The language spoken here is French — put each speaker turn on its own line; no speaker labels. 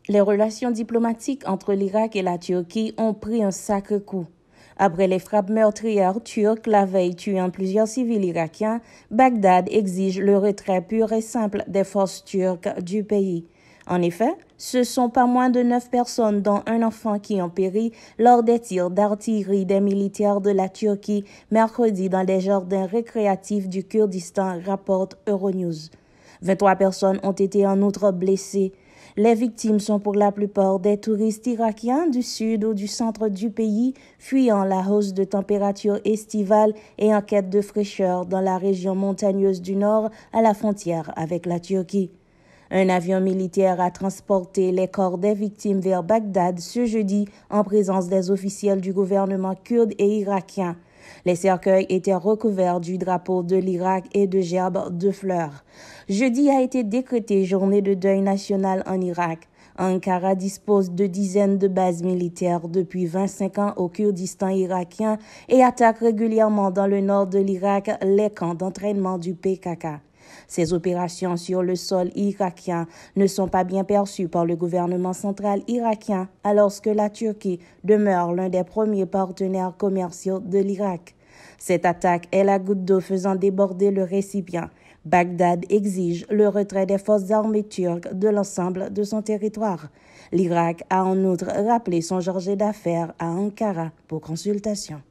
Les relations diplomatiques entre l'Irak et la Turquie ont pris un sacré coup. Après les frappes meurtrières turques la veille tuant plusieurs civils irakiens, Bagdad exige le retrait pur et simple des forces turques du pays. En effet, ce sont pas moins de 9 personnes, dont un enfant, qui ont péri lors des tirs d'artillerie des militaires de la Turquie mercredi dans des jardins récréatifs du Kurdistan, rapporte Euronews. 23 personnes ont été en outre blessées. Les victimes sont pour la plupart des touristes irakiens du sud ou du centre du pays, fuyant la hausse de température estivale et en quête de fraîcheur dans la région montagneuse du nord à la frontière avec la Turquie. Un avion militaire a transporté les corps des victimes vers Bagdad ce jeudi en présence des officiels du gouvernement kurde et irakien. Les cercueils étaient recouverts du drapeau de l'Irak et de gerbes de fleurs. Jeudi a été décrétée journée de deuil national en Irak. Ankara dispose de dizaines de bases militaires depuis 25 ans au Kurdistan irakien et attaque régulièrement dans le nord de l'Irak les camps d'entraînement du PKK. Ces opérations sur le sol irakien ne sont pas bien perçues par le gouvernement central irakien, alors que la Turquie demeure l'un des premiers partenaires commerciaux de l'Irak. Cette attaque est la goutte d'eau faisant déborder le récipient. Bagdad exige le retrait des forces armées turques de l'ensemble de son territoire. L'Irak a en outre rappelé son chargé d'affaires à Ankara pour consultation.